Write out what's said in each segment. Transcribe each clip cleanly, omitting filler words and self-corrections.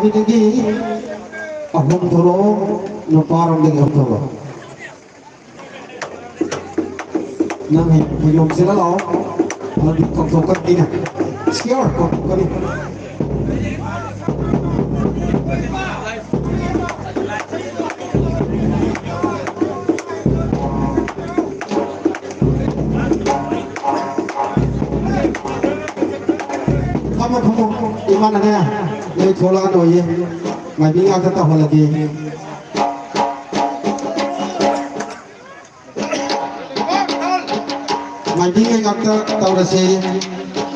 Lagi ahum tolong leparan dengan tolong. Nang belum sila lo, lagi kok ini. Sekian kok kali. Kamu gimana nih? Ini tolong doi, mungkin agak tahu lagi. Mungkin agak tahu rasa,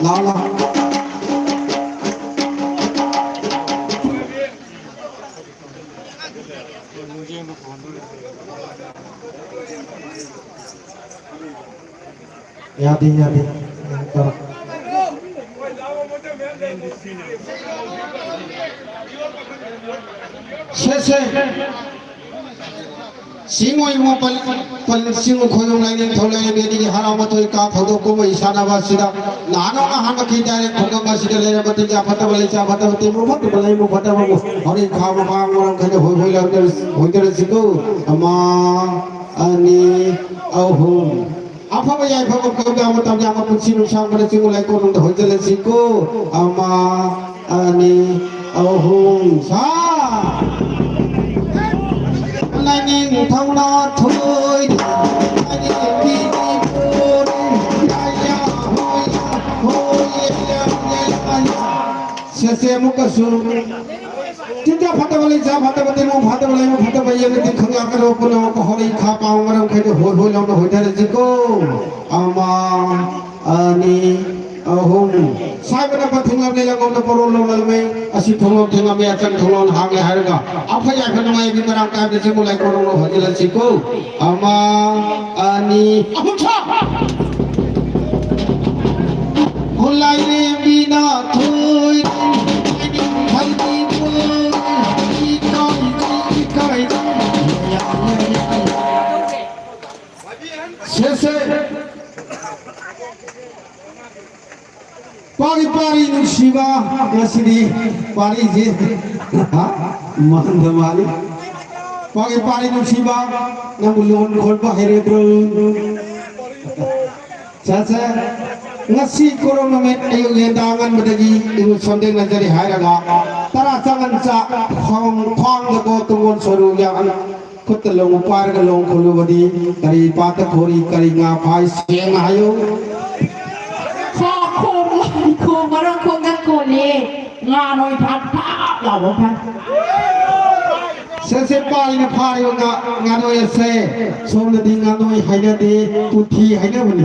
lala. Ya di. Singoi mo pal singo khoyong lai ning tholai ne di hara ma toi ka photo ko mo isana ba sida nano na han ki dare khongam ba sida le ba tinja phata bale cha phata te mo phata balai mo phata mo hori kha ma ba mo khane hoi la hoi der siku ama ani ahum apa ba yai pham ko ga mo tam ja ma punsi nu sang ba singo lai ko nong hoi der siku ama ani ahum sa Nanging thâu nó thôi nanging đi buồn ya hoi se mu ka su tinja phata bale cha phata bate mu phata bale mu phata baye ne tin khanga ka ro puno ko hori kha paung maram khai de hoi lo no hoi dare ji ko ama ani ahum sai bana pathunga ne la ngom na poro lo lal me asi tholo thenga me achang tholo hang le harga apa ya khana mai bi marang ka de mulai ko no hojela siko ama ani ahum cha hulai re bina thoi haldi pul ikai se Pari nusiba ngasidi pari je mandamali pari nusiba nangulon khorba heredro chacha ngasi corona me ayo yendangan badagi ibu sondeng najari hairaga tara changan cha khong go tungon soru yang kutelong par galong khulu badi kari pata khori kari nga phai seng ayo cô mà nó không ngăn cô đi ngà nói thật thà là một phần se pai na phai nga nói se som na di nga nói hai na di puthi hai na bani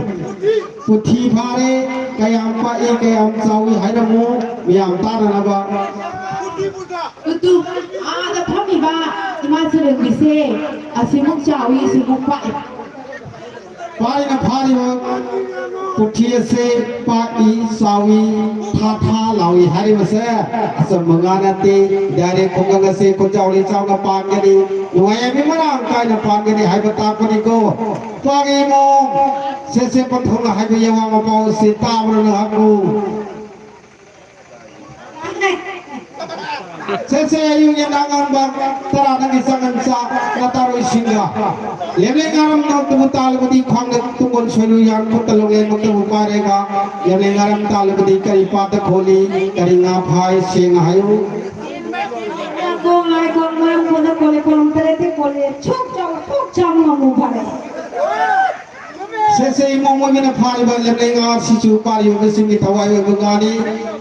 puthi phare kayam pa e kayam sawi hai na mo miam ta na ba tu ada phami ba ima sering bise asimuk sawi simuk pa pai na phai puthi se pa I sawi tha lawi hari mase asam mangana te dare khonga se ko chawli chawga pa ke ni noya mi marang kai na pa ke ni hai bata ko ni ko pa ge mo se pathonga hai be yawa ma pau se ta bro na ku Sese ayu yang dangan bang terang di sangan sa nataru singa. Lele ngaram na tubutal budi khang tungon soyu yang putalong yang muktu parega. Lele ngaram tal budi kari pata kholi kari nga phai sing hayu. Kong ai punya kole kolom tereti kole chok jam ngamu pare. Sese momo mina phai ba lele nga sisu pari ba singi thawai ba bungani.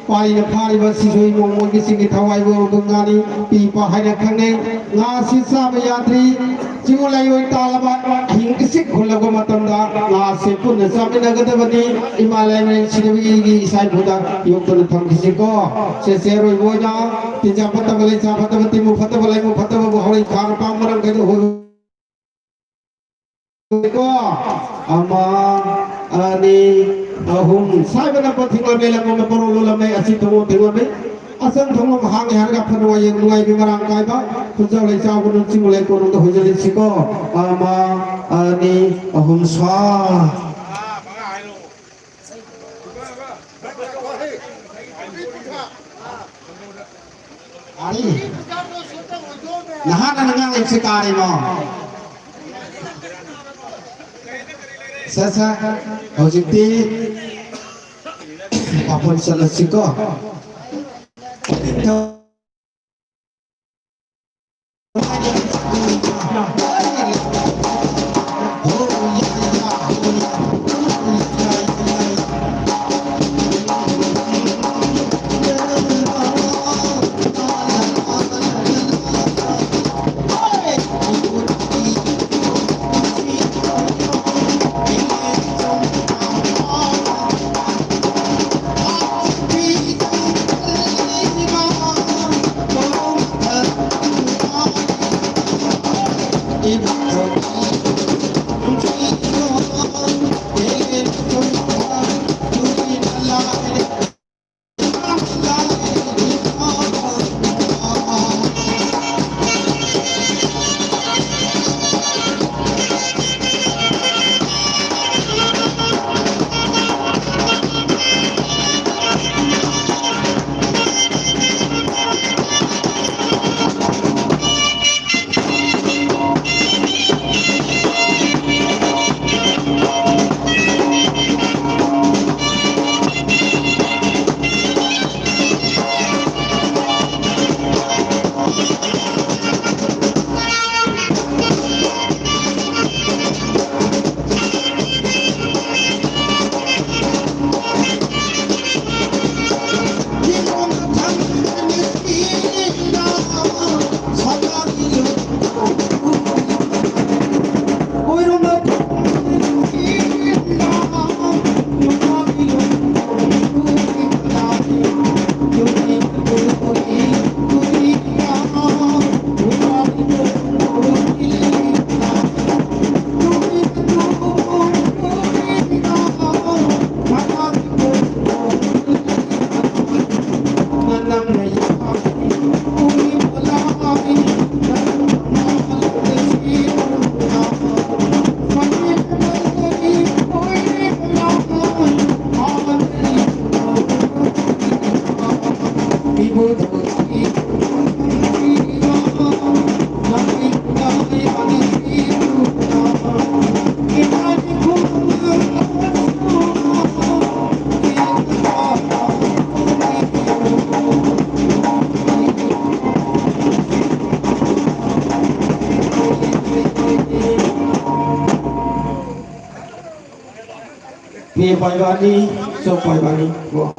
Pari na phai ba sisu momo ki singi thawai ba bungani. Pi pa hai na khane nga sisa ba yatri. Jingulai oi talaba hingkisik khulago matamda nga se punna samina gadabani Himalaya me sinabi gi sai buda yokton thamkisiko se seroi boja tinja patabale sa patabati mu patabale hori khar pamarang gado ho ko ama ani ahum sai bana pathingla melang me porolo lame asi thomo thingame asam thomo hang harga phanwa yang nuai bimarang kai ba khujau lai chau bunun chimulai ko nong ho jali siko ama ani ahum sa ari nahan nang ngang sekari mo sasa hojiti apun salasiko Pi pai bani so pai bani go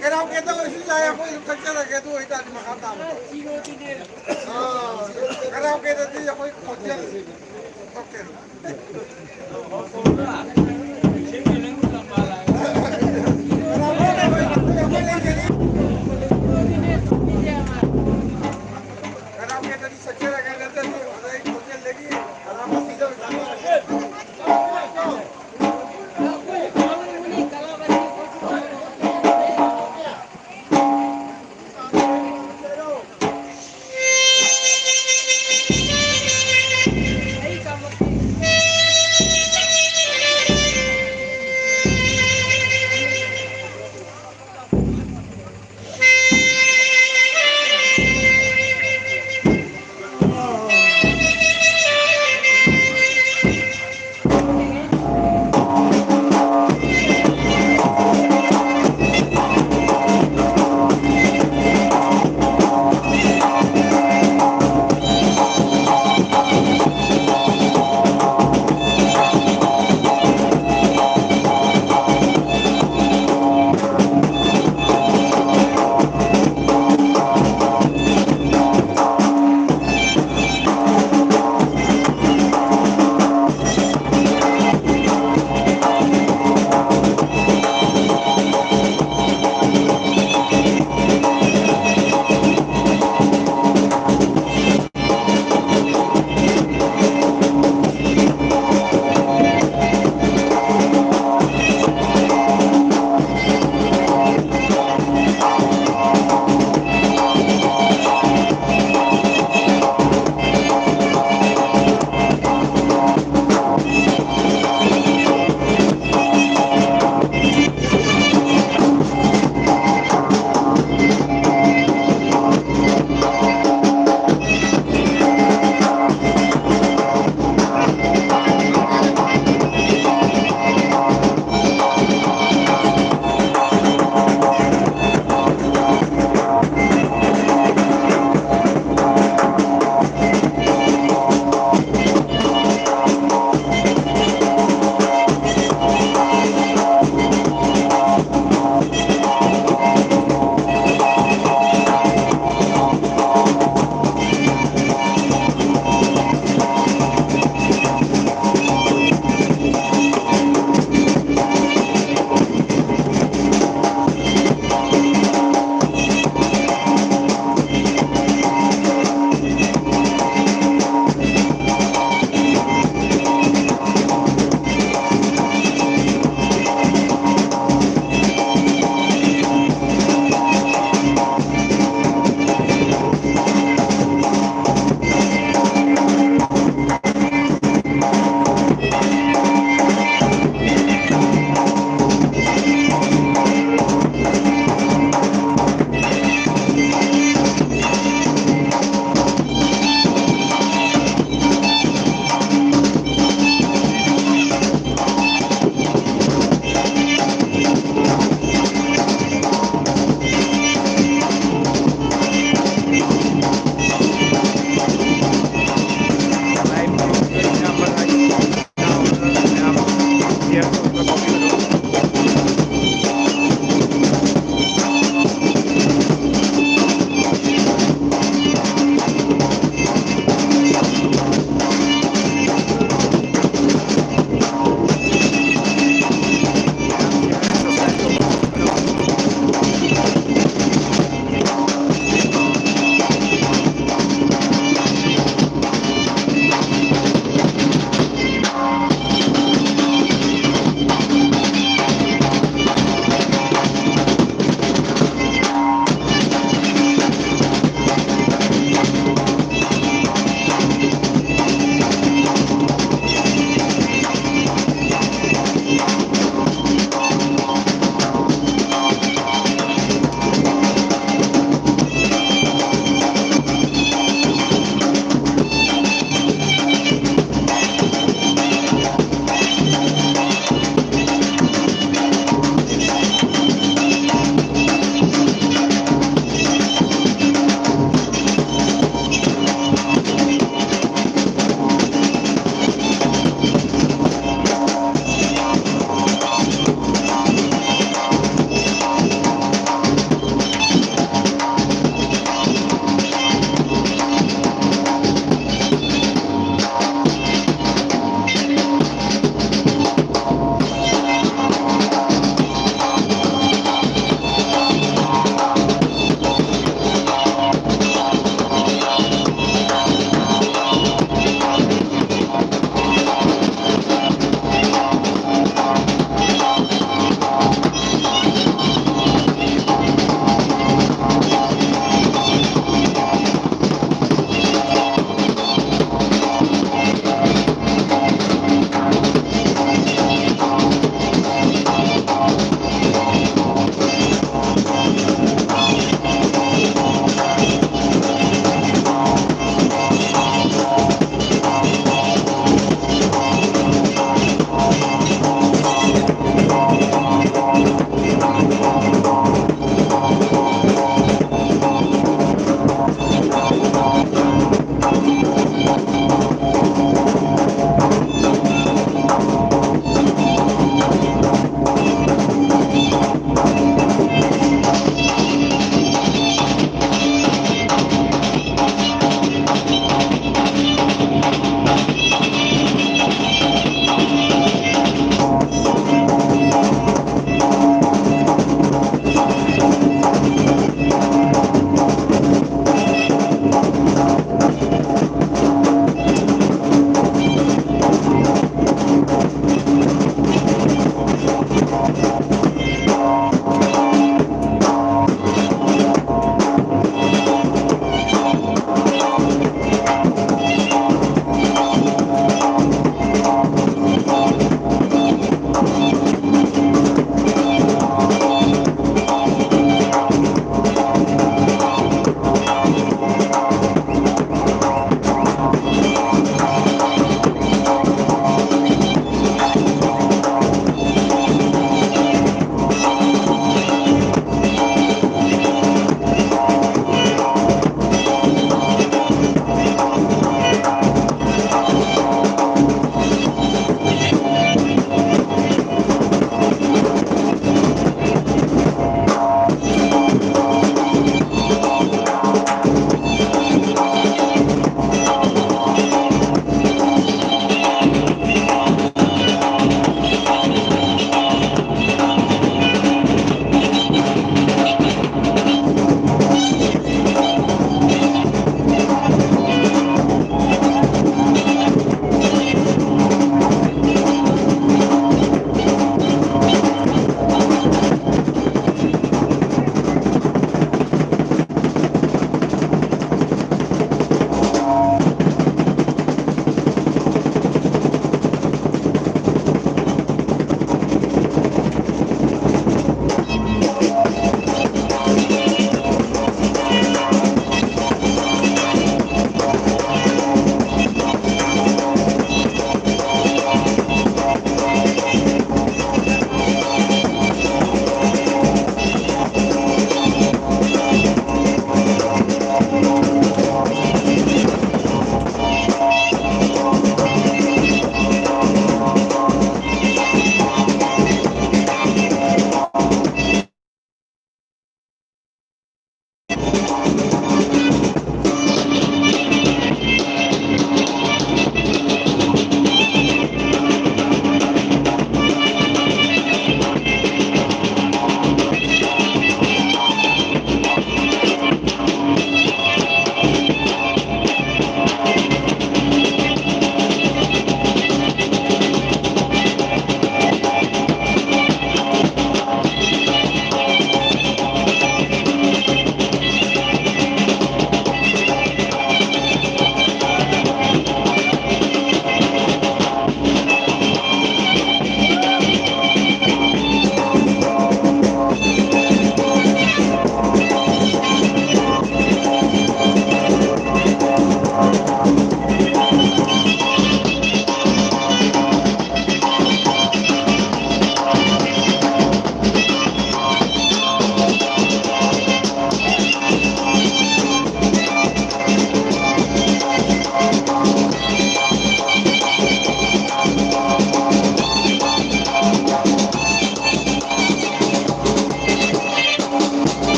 Karaoke đâu rồi saya aku thật ra là cái tôi ta mà khám tạm. Karaoke tadi aku hotel. Oke. Karaoke tadi secara kan tadi ada hotel lagi. Ada masih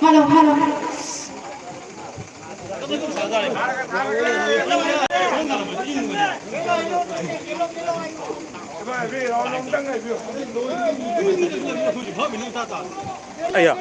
Hello, hello. 아야.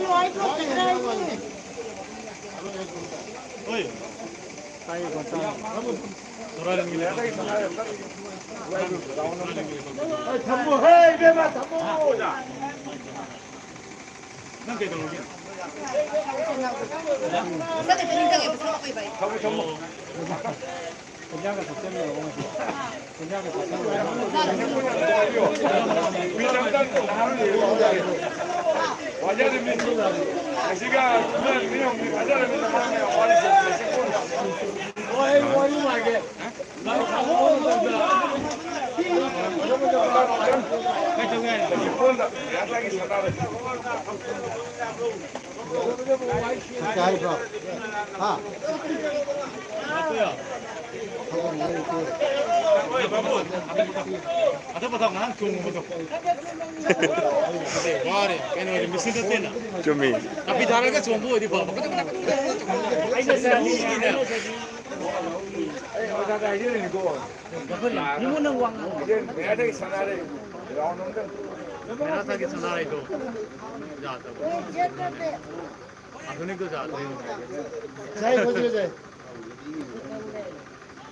좀이. Tapi darah kan semua di bawah. मेरा था कि सुना रही तो जाता आधुनिक तो जाते हैं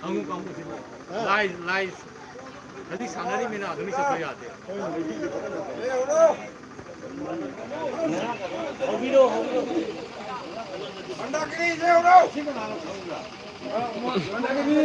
हम काम कुछ लाइव लाइव यदि सानारी में ना आधुनिक सफाई आते हैं मंडागिरी से उड़ो मंडागिरी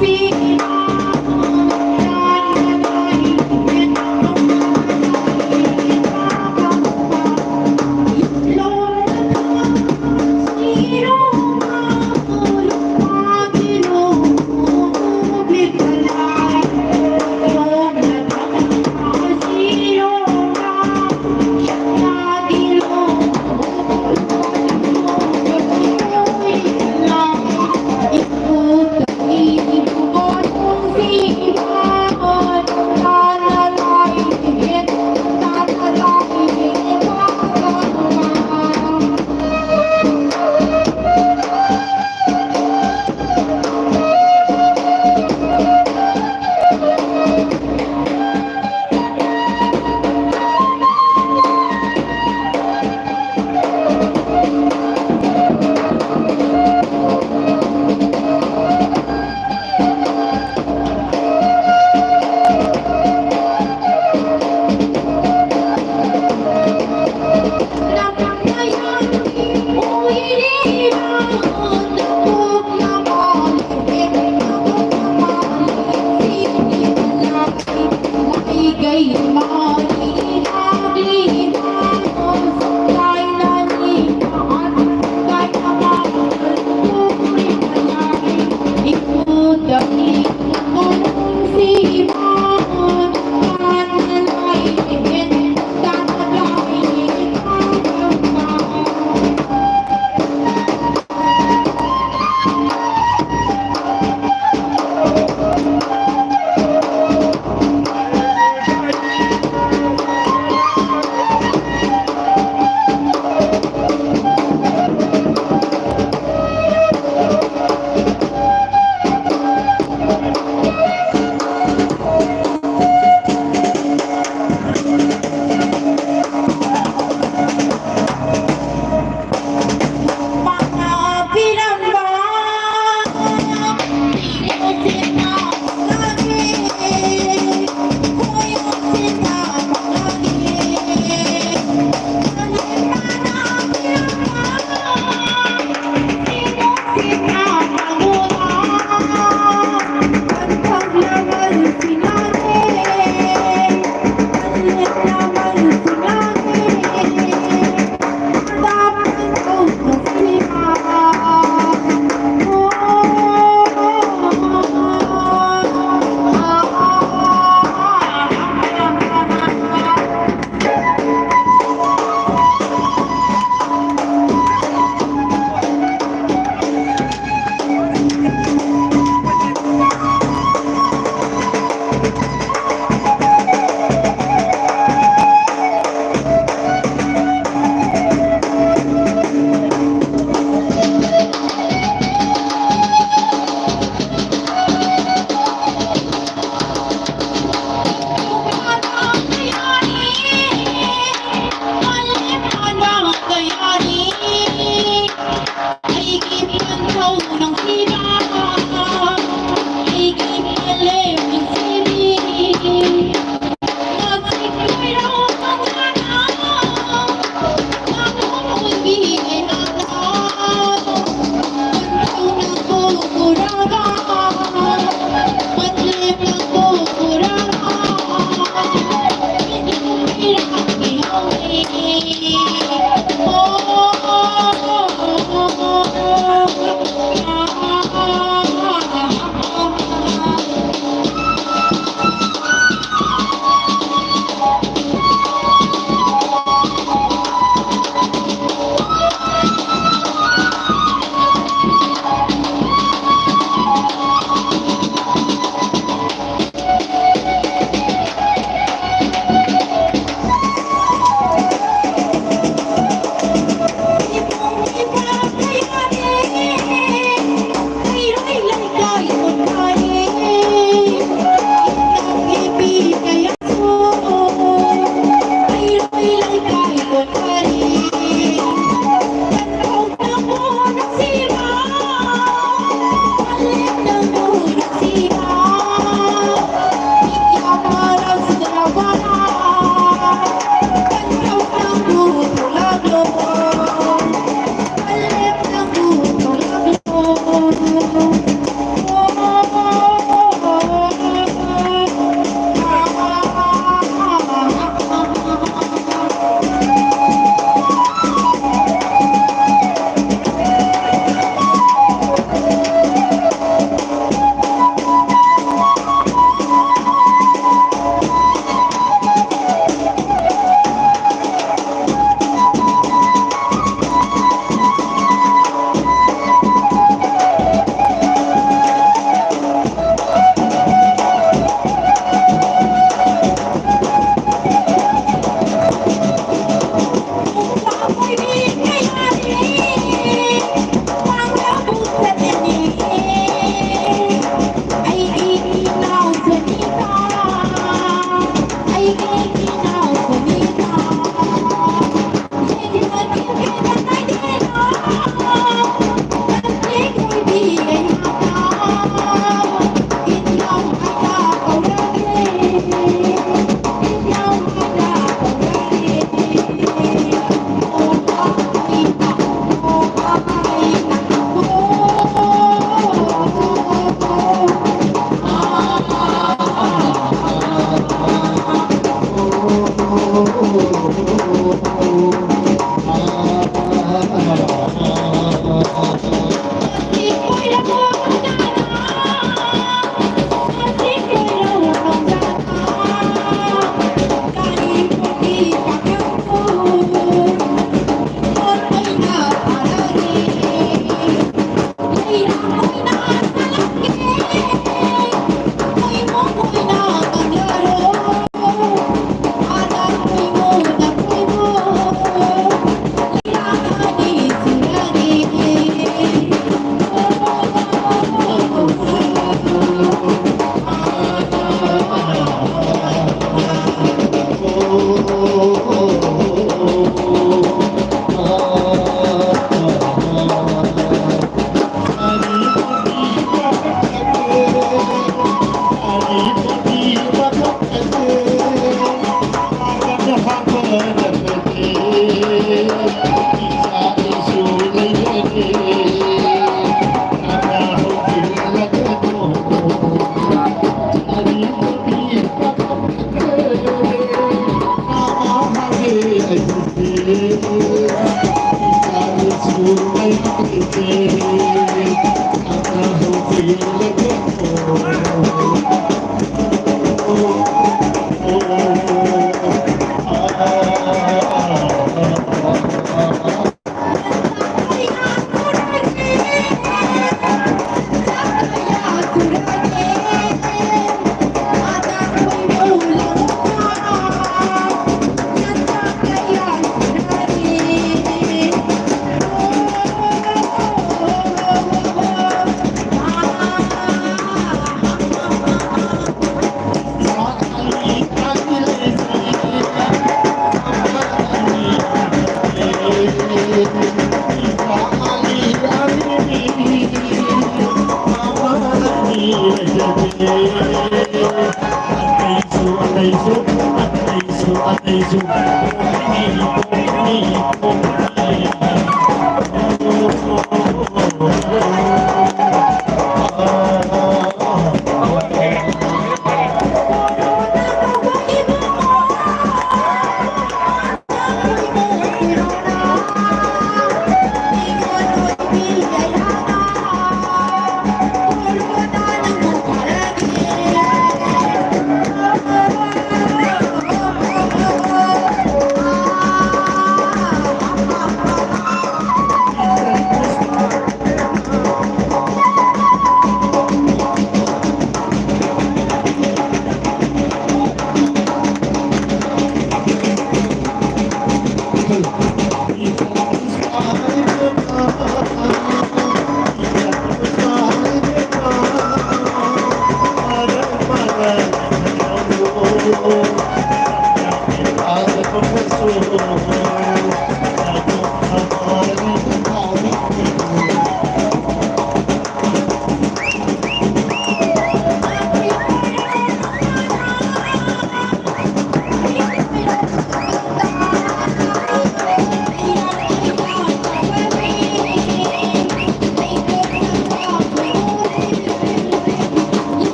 Feet Oh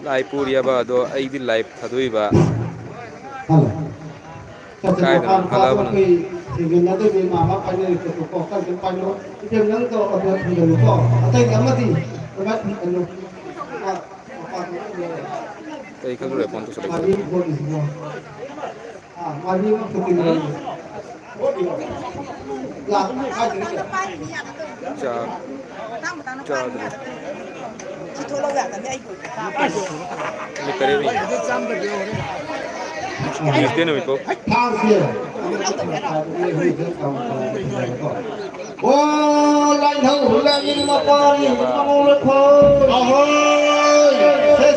लाइव पूरीबा अदो लाइव थादोइबा Halo. Saya Kaya akan halaman. pakai thì nó tôi bị mà phải lên cái cổ cái phải nó cái nó có ở thì nó có ở đây cái gì nó bắt thì nó এইখানগুলো 50 টাকা Mari boleh semua. Mari waktu ini. Lah, ada ni. চা চা ini kare ni ini tiene mi ko Thang Oh, lại thầu là nhưng mà qua đi mà ngồi được thôi.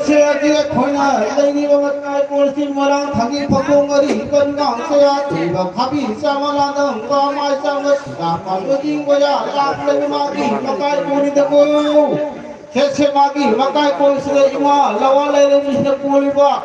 Xe kia khối này, đây đi mà cái cô xin mà đang thằng đi phật công ở đi cân ngang xe thì mà khắp đi sao mà làm đâu có mai sao mà làm mà tôi tin qua ra làm lên mà đi mà cái cô đi được cô. Xe mà đi mà cái cô sẽ mà lawa lên mình sẽ cô đi qua.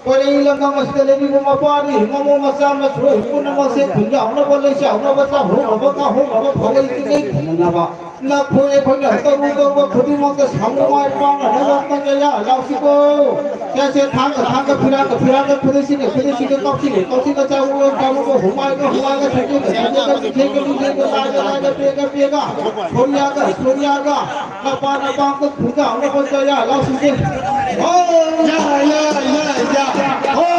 Quay đây là ngang mà sẽ lên đi mà qua đi mà mua mà sao mà rồi cô nó mà sẽ khuyến giáo nó vào lấy chảo nó vào sao hổ nó vào cao hổ nó vào phơi cái là bà là phơi phơi là tôi mua phơi mà cái sáng mai quang là nó vào cái nhà lao xí cô xe thang cái phơi cái phơi xin cái cao xin cái cháu hổ mai cái cái phơi cái là ba cái phơi giáo nó vào cái nhà lao xí cái oh yeah oh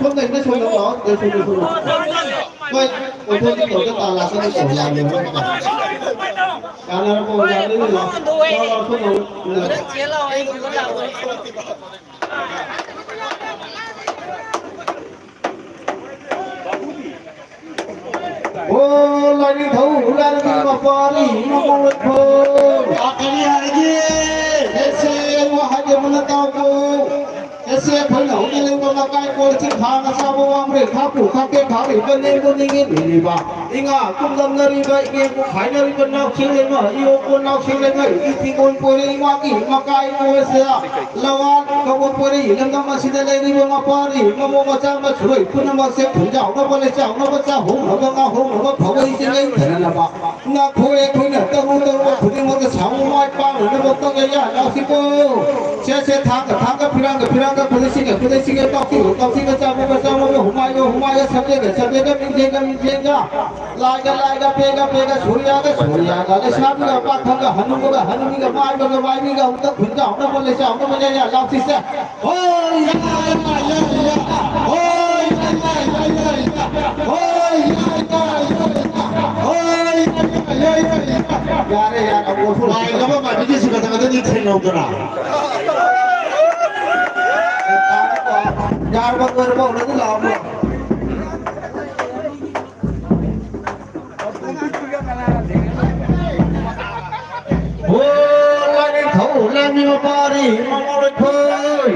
xuống đây nó xuống đó để xuống quay tôi thôi cái tổ tà là cái tổ làm được không cả là nó còn làm đấy rồi nó xuống ô lại đi thấu ra đi mà qua đi mà mong được thôi cái gì cái xe mua hai cái món tao cô xe phải nấu đi lên con cái cô chỉ thang cái sao bông để khá phủ khá cái khá để bên đây con đi đi vào đi ngà cũng dâm ra đi vậy kia cũng phải ra đi bên nào chiếu lên mà yêu con nào chiếu lên vậy đi thì con cô đi ngoan kỹ mà cái cô xe lâu ăn không cô đi lên đó mà xin lên đi mà qua đi mà mua mà trang mà chuối con nó xe phun dạo nó vào lấy dạo nó vào dạo hùng nó vào ngao hùng nó vào pháo đi trên đây thế là bảo na khôi này tao khôi đi một cái sáng mai băng nó vào tao cái nhà nào xí cô xe thang cái phi răng cái phơi sinh cái tao xí cái cháu mà hôm mai cái sắp cái mình trên cái lại cái pega sủi ra cái sáng cái bác thằng cái hanu cái mai cái ông tao khuyến giáo nó vào lấy dạo nó vào nhà nào xí xe ôi यार अब वो full आएगा मैं भी किसी का नहीं खेलना होगा यार बगर बोल रहे लाभ ओ लाने थौ लाने में पारी मामले खोई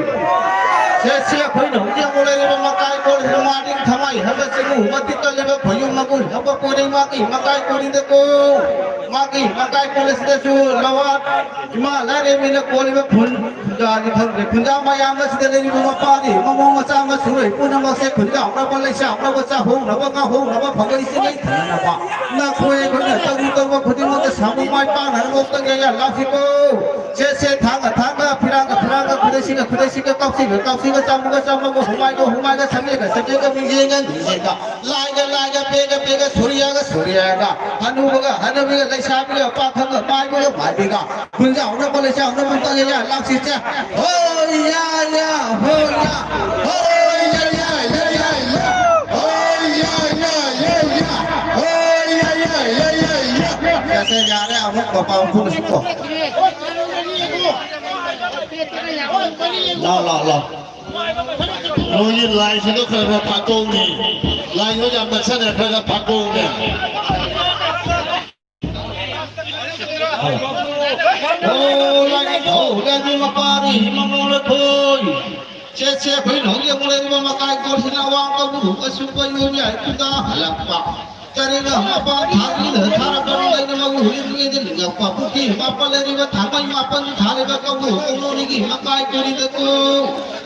से खोई न जे बोले में काय कोल मारी थमाई हबे से मति तो लेबे भयो मगु हबे कोरी माकी मकाई कोरी देखो माकी मकाई कोले से सु लवात मा लारे में कोली में फुल जानी फुंजा माया में से लेनी में पारी ममो मचा में सुरे पुन में से फुंजा अपना बोले से अपना बच्चा हो न का हो न भगई से नहीं ना बा ना खोए कोने तो खुदी में के सामु माय पा न मो तो गया लाफी को से थांग फिरांग खुदेसी के काउसी के चामु को हुमाय के समे के मिजेंगन का लाय पेगा सूर्या का हनुबी का लैसाबी का पाखंग माय का खुंजाव न बोले से न मन तो गया लाफी से हो या हो कैसे जा रहे हम पापा उनको इसको ला मुझे लाई से तो कर पागों ने लाई हो जाता है ना कर पागों ने ओ लाने मापारी मामोल कोई से भाई नौगे बोले मकाई कोर्सना वांग का बुधु का सुपर यूनिया इतना हलप्पा करेगा apa hari ini cara kalau lagi mau huri ini jadi apa putih apa lagi buat apa yang apa nih hari bakal mau lagi makai kuri itu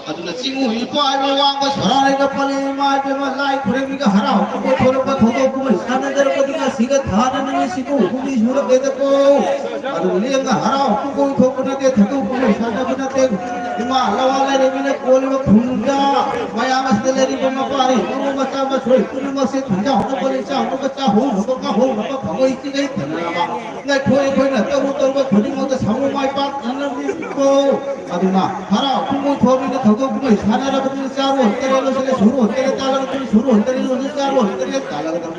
aduh nasi muhi ko ayo wang ko sarare ka pale ma je ma lai kure mi ka hara ko thoro ka thodo ko sana jar ko dika siga thana ni siku humi juro de ko aduh ni nga hara ko ko na de thodo ko sana bina de ima पारे वो बच्चा बस रोई पूरी मसे धंधा होना बोले चा हम बच्चा हो हम का हो हम भगो इति गई धन्यवाद ने कोई कोई न तो थोड़ी मत सामु माई पात नन को अदुना हरा कुमु थोड़ी न थगो कुमु सानारा बदल चारो होते लो से शुरू होते ताला तो शुरू होते लो से चारो होते ताला तो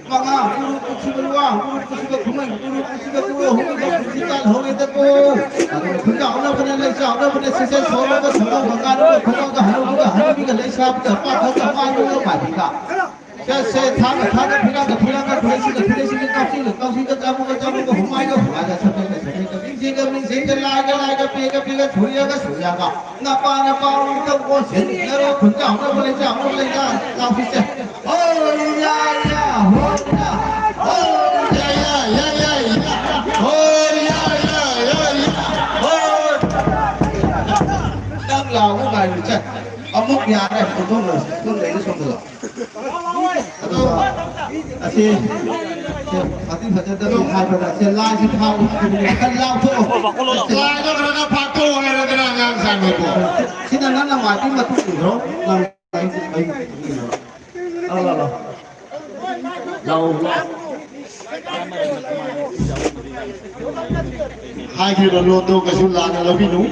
मांगा गुरु कुछ बोलवा गुरु कुछ को घुमाई गुरु कुछ को हो कुछ का हो गए तो को धंधा होना बने ले चा होना बने से सोलो को संग भगवान को खतो का हनु का ले साहब का पाखो का पानो बाधिका से थाग थाग फिरा का ठेसी का काफी का जामो को हुमाई को हुआ सब से का लागा पे का छुरिया का ना पा तो को से नरो खुंजा हम बोले जा हम ले जा काफी से ओ या हो या ओ या हो या हो đang lao cái bài chạy ông múc nhà này không lấy nó xong được chị mà tin thật ra tôi hai phần là xe lai xe thao thân lao thôi lai đó là phạt cô hay là cái ngang sang người của xin là nó là ngoài tin mà tôi chỉ đó làm anh đâu hai khi là lô tô cái số là nó bị nú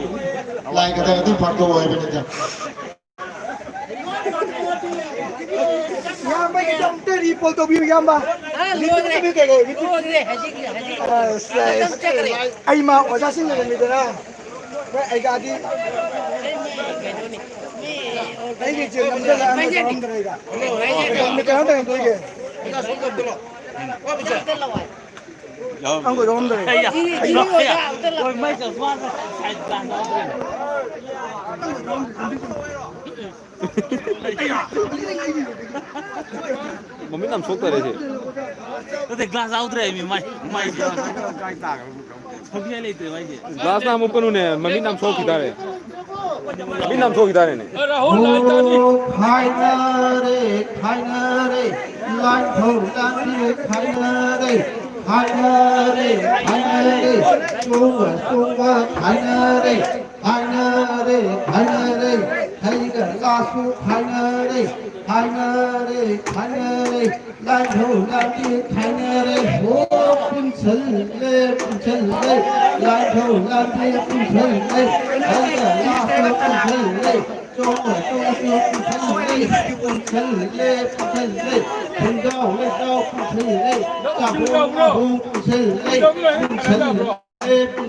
lại cái tôi phạt cô hay bên đây mấy trong tê đi phô tô biểu yam ba đi cái ai mà ở ra sinh người mình đó vậy ai cả đi cái gì chuyện làm ra là không được cả mình cái đó tôi kì không có giống rồi mà biết làm số tờ đấy chứ có thể glass out rồi mình mày không biết lấy từ mày gì glass nào một con này mà biết làm số kita đấy biết làm số kita này này khai nơ re lai thâu tan đi khai nơ re chung khai nơ re khai nơ re hay cái la su khai nơ re lai thâu tan đi khai nơ re ho pun chal le lai thâu tan đi pun chal le hay cái la su pun chal le chung pun chal le pun gao le pun chal le cả hùng pun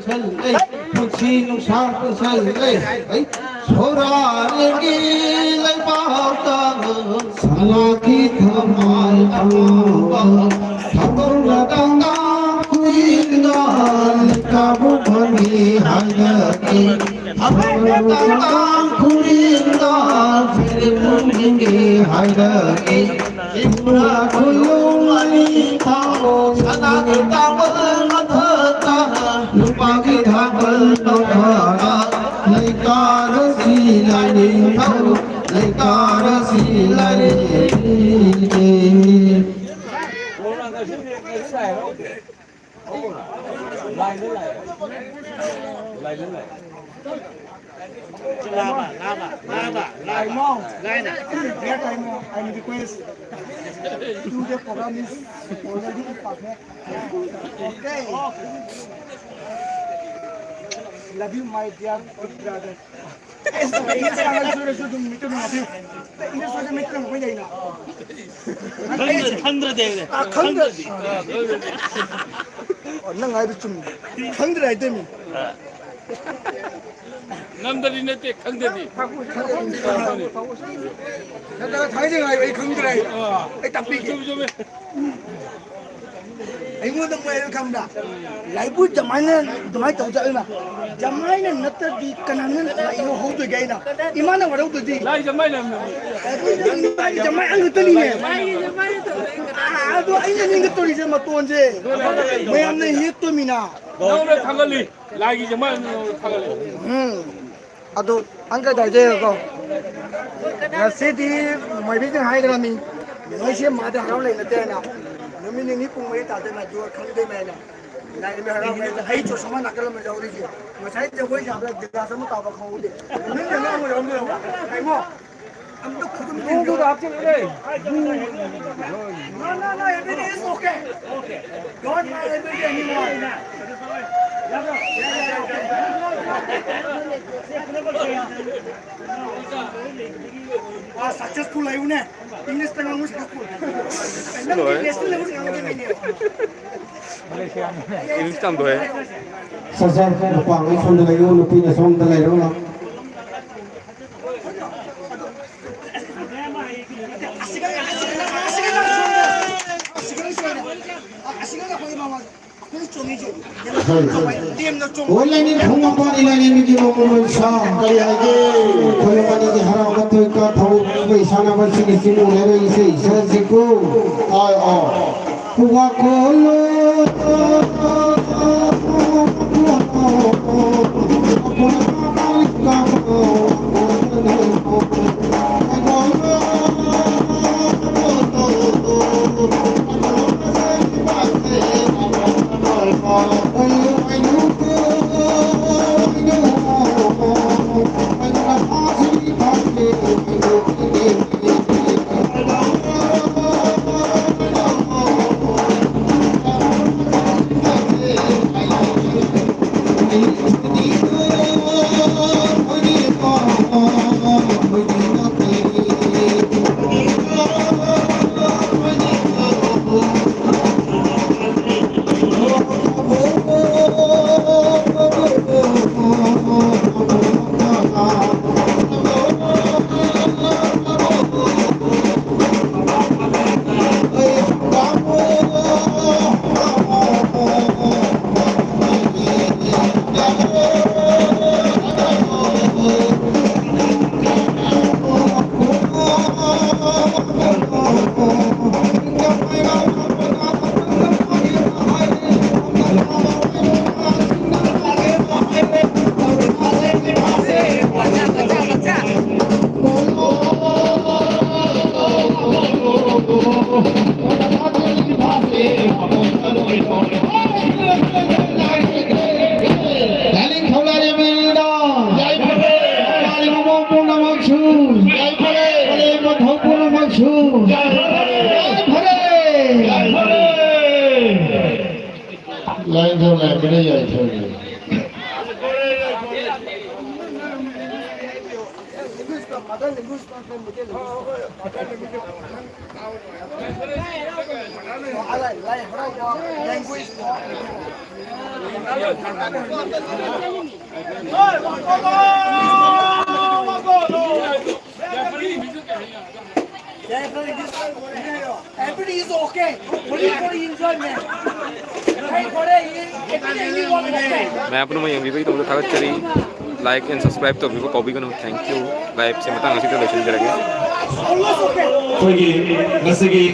chal le pun chi nung sang pun chal le ấy छोरा लेगी ले बाता साला की थमाल ठाकुर लगाना कुइंदा काबू बनी हायकी ठाकुर लगाना कुइंदा फिर मुंगे हायकी इतना कुलुंगनी थाओ सदा के तावल मथता लुपा की धावल Nora लेकार सिलाने Thao लेकार सिलाने Lai mong, lai na. Nghe tay mo, I request. Do the program is already perfect. Okay. Love you, my dear brother. Ini sangat sudah meeting dengan aku. Ini sudah meeting dengan saya ini. khăn rồi đều khăn rồi. Nang ay bichum. khăn rồi ay demi. 남들이 내 때 강대디 내가 당장 아이 강들아 아이 딱비기 좀 ai muốn được về không đã lại bút chấm anh máy tàu chạy mà chấm anh nên nát đi cái này lại nó hốt tôi gây nào iman nó vào đâu tôi đi lại chấm làm chấm anh người ta đi nè tôi anh nên cái tôi đi xem mà tuôn gì mấy em này hết tôi mình à đâu đó thằng cái lại chấm thằng à tôi anh cái đại thế không là sẽ đi mấy biết cái hai cái là mình nói xem mà để hàng lên là thế nào nếu mình nghĩ cùng mấy tạo thế này chưa không thế này nè này mình hàng lên thấy chỗ số nào cái là mình giàu đi gì mà thấy cho với giảm là giá số mà tạo vào không ổn định nếu như nó không được này mua No, everything is okay. Don't mind everything anymore. Successful life ne. English tengah mus successful. National level tengah mus ini. Ini cam tu eh. Sasa lupa ngai som de layu lupi na som de layu na. Online ni khung apa ni lain ni ki mo sa kali age khoi mani ki hara ka to ka thau bai sana ba sini simu le re ise isa siku ai a kuwa ko lo line तो line बड़े जाए छोड़िए Everything is okay. Only for enjoyment. मैं अपने में yang भी तुमको थागत करी लाइक एंड सब्सक्राइब तो भी को कॉपी करना थैंक यू लाइव से मत आंगा सीधा दर्शन करेंगे कोई नसगी